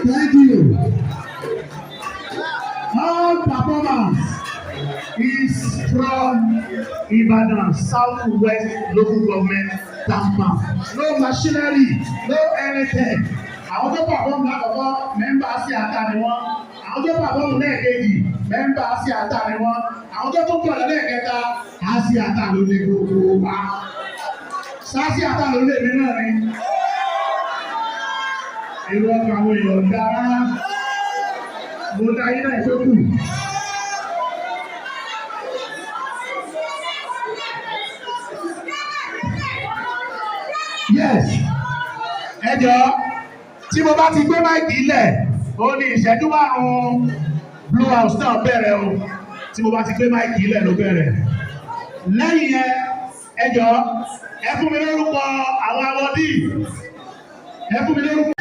Thank you. All performance is from Ibadan Southwest Local Government Tampa. No machinery, no anything. Àwọn tó perform lákọ̀ọ́kọ́ mẹ́mbà sí ata ni wọ́n. Àwọn tó perform lẹ́ẹ̀kejì mẹ́mbà sí ata ni wọ́n. Àwọn tó tún pọ̀ lẹ́ẹ̀kẹta á sí ata ló lé gbogbo wa. Sáàsì ata ló lé mi náà ni. Èrò ọkọ̀ àwọn èèyàn dára. Mo dá yín náà tó kù. Yes. Ẹ jọ̀ọ́ tí mo bá ti gbé máìkì lẹ̀ ó ní ìṣẹ́jú márùn-ún Blue House náà bẹ̀rẹ̀ o tí mo bá ti gbé máìkì lẹ̀ ló bẹ̀rẹ̀. Lẹ́yìn yẹn ẹ jọ̀ọ́ ẹ fún mi lórúkọ àwọn awọ́dí ẹ fún mi lórúkọ.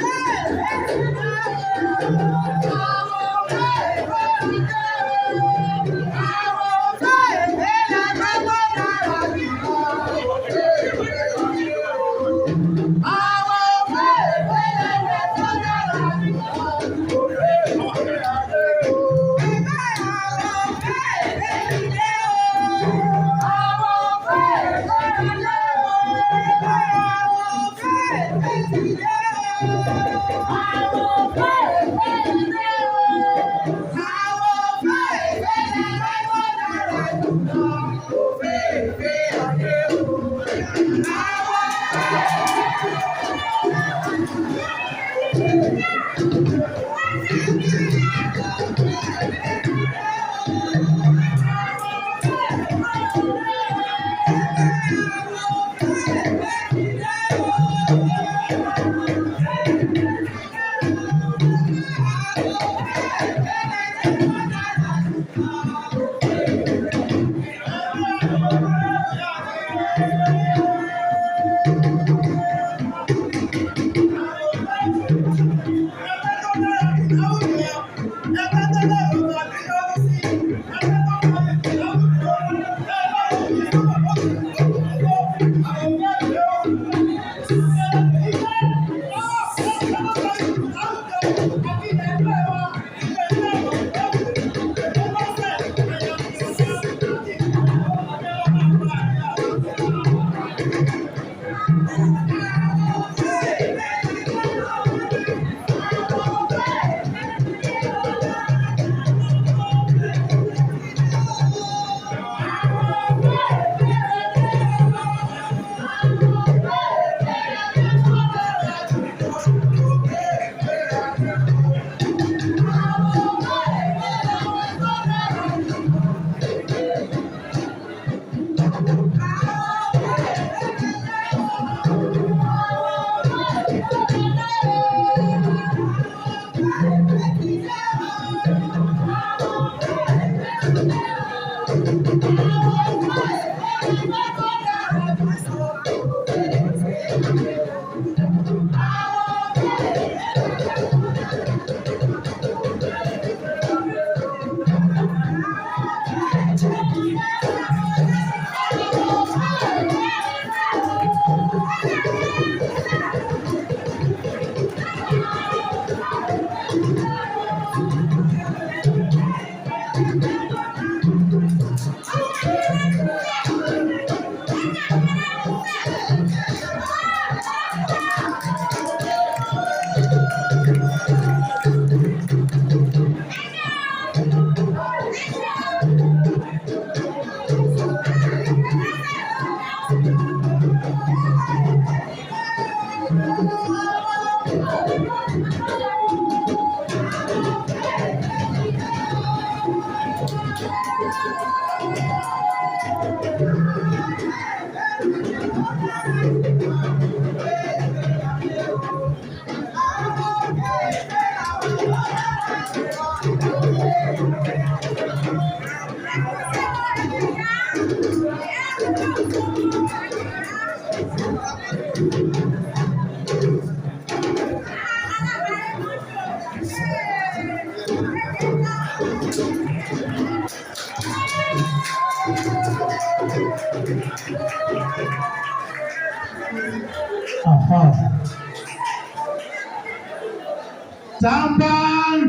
Tampan.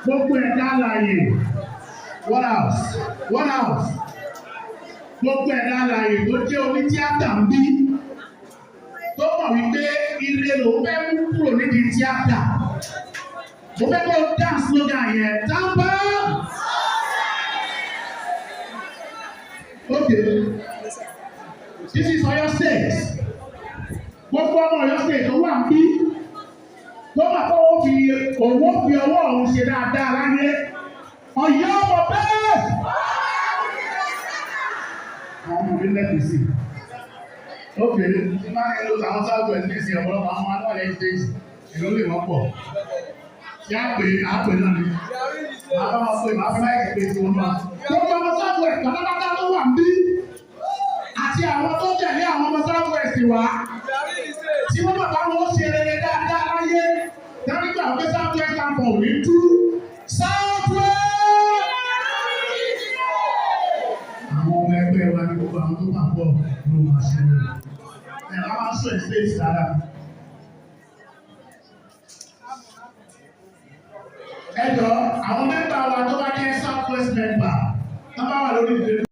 Gbogbo ẹ̀dá alààyè. What else? What else? Gbogbo ẹ̀dá alààyè tó jẹ́ onítíátà ń bí. Tó mọ̀ wípé ire ló fẹ́ mú kúrò nídìí tíátà. Mo fẹ́ kó dance slogan yẹn. Tampan. Okay. This is Ọ̀yọ́ State. Gbogbo ọmọ Ọ̀yọ́ State tó wà ń bí. Tó máa kọ́ owó fi ọwọ́ ọ̀hún ṣe dáadáa láyé. Ọ̀yọ́ ọmọ bẹ́ẹ̀. Àwọn ọmọ mi lẹ́kùn sí. Okay, máa ń lo àwọn sáàtù ẹ̀ ní ìsìn ọ̀pọ̀lọpọ̀ àwọn anúwà lẹ́yìn stage. Ìlú lè wọ́n pọ̀. Ṣé àpè náà ni? Màá bá wọn pè máa fẹ́ láì pè sí wọn náà. Gbogbo ọmọ sáàtù ẹ̀ pátápátá tó wà ń bí. Àti àwọn tó tẹ̀lé àwọn ọmọ sáàtù ẹ̀ sì wá. Tí wọ́n bàbá wọn ṣe rere dáadáa láyé. Dárígbà pé sáàtù ẹ̀ kàmpọ̀ ò ní tú. Sáàtù ẹ̀! Àwọn ọmọ ẹgbẹ́ wa ní gbogbo àwọn tó wà pọ̀ ló máa ṣe rere. Ẹ̀ máa máa sọ ìṣe ìsára. Ẹjọ́ àwọn mẹ́mbà wa tó bá jẹ́ Southwest member, tó bá wà lórí ìdílé.